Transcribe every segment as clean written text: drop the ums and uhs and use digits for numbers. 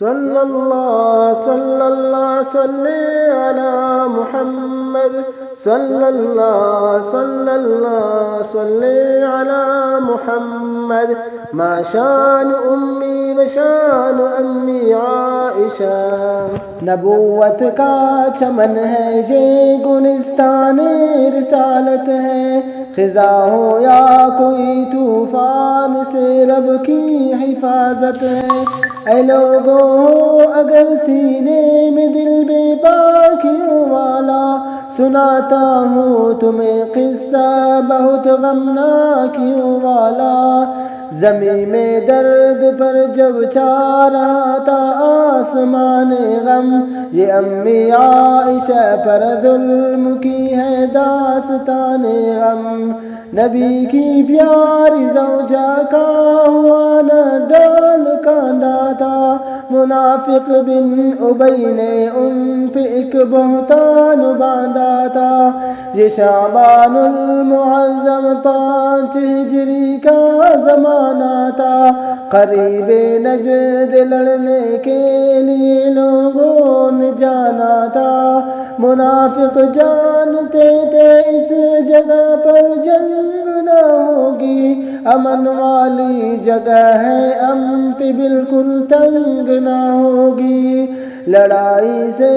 صلی اللہ صلی اللہ صلی علی محمد صلی اللہ صلی اللہ صلی علی محمد ما شان امی و شان امی عائشہ۔ نبوت کا چمن ہے یہ گلستان رسالت ہے، خزاں ہو یا کوئی طوفان سے رب کی حفاظت ہے۔ اے لوگو اگر سینے میں دل بے باکیوں والا، سناتا ہوں تمہیں قصہ بہت غمناکیوں والا۔ زمین میں درد پر جب چھا رہا تھا آسمان غم، یہ امی عائشہ پر ظلم کی ہے داستان غم۔ نبی کی پیاری زوجہ کا ہوا نہ ڈال کاندھا تھا، منافق بن ابی نے ان پہ ایک بہتان باندھا تھا۔ یہ شعبان المعظم 5 ہجری کا زمانہ تھا، قریب نجد لڑنے کے لیے لوگوں نے جانا تھا۔ منافق جانتے تھے اس جگہ پر جنگ نہ ہوگی، امن والی جگہ ہے ہم پہ بالکل تنگ نہ ہوگی۔ لڑائی سے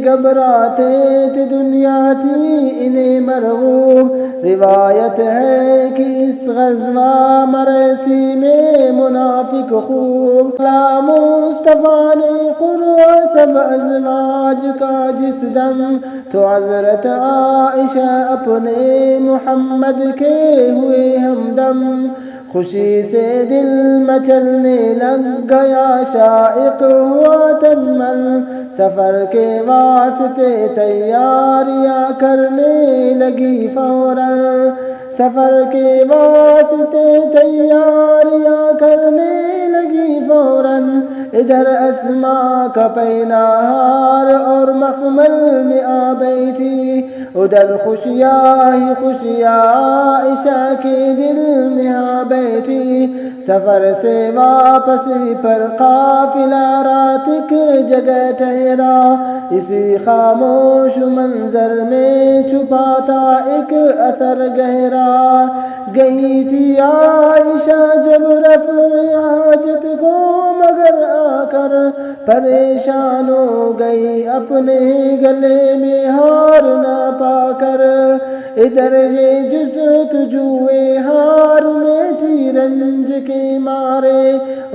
گھبراتے تھے، دنیا تھی انہیں مرغوب۔ روایت ہے کہ اس غزوہ مرسی میں منافق خوب، مصطفیٰ نے قرعہ سب ازواج کا جس دم، تو حضرت عائشہ اپنے محمد کے ہوئے ہمدم۔ خوشی سے دل مچلنے لگ گیا، شائق ہوا تن من، سفر کے واسطے تیاریاں کرنے لگی فوراً۔ سفر کے واسطے تیاریاں کرنے لگی فوراً، ادھر اسماء کا پہنا ہار اور مخمل میں آ بیٹھی، ادھر خوشیاں ہی خوشیاں عائشہ کے دل میں آ بیٹھی۔ سفر سے واپسی پر قافلہ رات ایک جگہ ٹھہرا، اسی خاموش منظر میں چھپا تھا ایک اثر گہرا۔ گئی تھی عائشہ جب رفع حاجت کو، مگر آ کر پریشان ہو گئی اپنے گلے میں ہار نہ پا کر۔ ادھر یہ جستجوئے ہار میں تھی رنج کے مارے،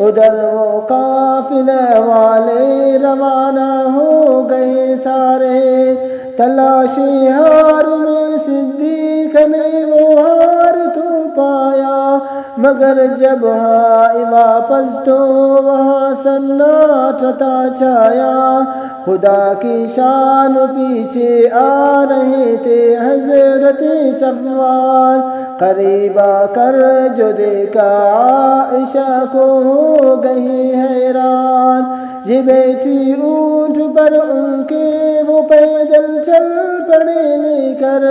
ادھر وہ قافلہ والے روانہ ہو گئے سارے۔ تلاشی ہار میں صدیق نے وہ ہار تو پایا، مگر جب آئے واپس تو وہاں سناٹا چھایا۔ خدا کی شان پیچھے آ رہے تھے حضرت صفوان، قریب آ کر جو دیکھا عائشہ کو ہو گئی حیران۔ یہ بیٹھی اونٹ پر ان کے، وہ پیدل چل پڑے لے کر،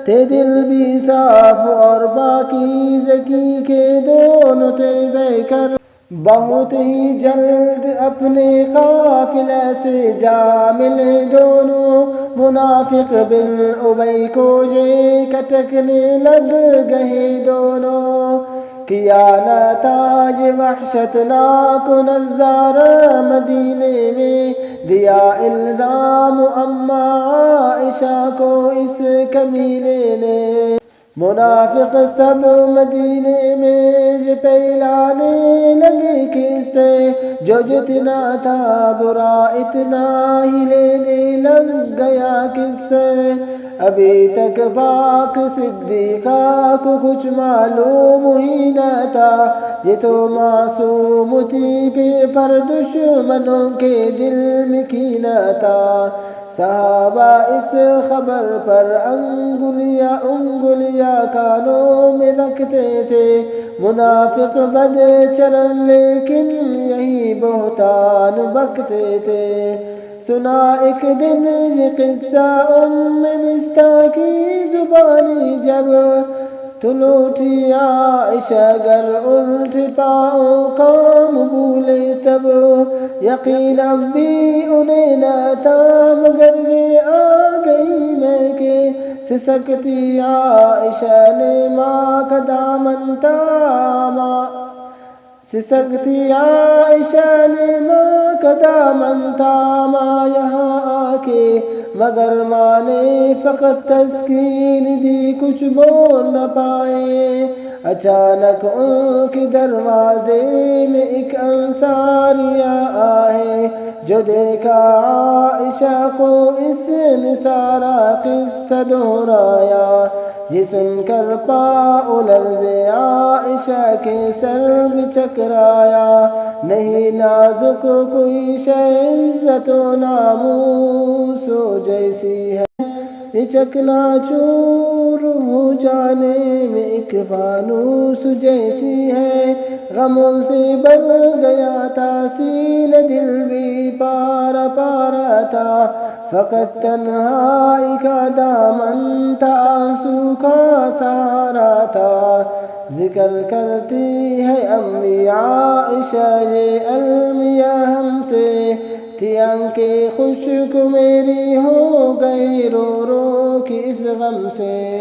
تھے دل بھی صاف اور پاکیزگی کے دونوں تھے بہ کر۔ بہت ہی جلد اپنے قافلہ سے جا ملے دونوں، منافق بن ابی کو یہ کٹکنے لگ گئے دونوں۔ کیا نہ تھا یہ وحشتناک نظارہ مدینے میں، دیا الزام اما عائشہ کو اس کمینے نے۔ منافق سب مدینے میں یہ پھیلانے لگے قصے، جو جتنا تھا برا اتنا ہی لینے لگ گیا قصے۔ ابھی تک پاک صدیقہ کو کچھ معلوم ہی نہ تھا، یہ تو معصوم تھی پر دشمنوں کے دل میں کینہ تھا۔ صحابہ اس خبر پر انگلیاں کانوں میں رکھتے تھے، منافق بد چلن لیکن یہی بہتان بکتے تھے۔ سنا ایک دن یہ قصہ ام مستح کی زبانی جب، طلوع تھی عائشہ گر الٹ پاؤں کام بھولے سب، یقین اب بھی انہیں نہ تھا مگر یہ آ گئی میں کہ سسکتی عائشہ نے ماں کا دامن تھاما، سسکتی عائشہ نے ماں کا دامن تھاما یہاں آ کے، مگر ماں نے فقط تسکین دی کچھ بول نہ پائے۔ اچانک ان کے دروازے میں ایک انصاریہ آئے، جو دیکھا عائشہ کو اس نے سارا قصہ دہرایا، یہ سن کر پاؤں لرزے عائشہ کے سر میں چکرایا، نہیں نازک کوئی شے عزت و ناموس جیسی ہے، یہ چکنا چور ہو جانے میں ایک فانوس جیسی ہے، غموں سے بھر گیا تھا سینہ دل بھی پارا پارا تھا، فقط تنہائی کا دامن تھا آنسو کا سہارا تھا، ذکر کرتی ہے امی عائشہ یہ المیہ ہم سے، تھی آنکھیں خشک میری ہو گئی رو رو کی اس غم سے۔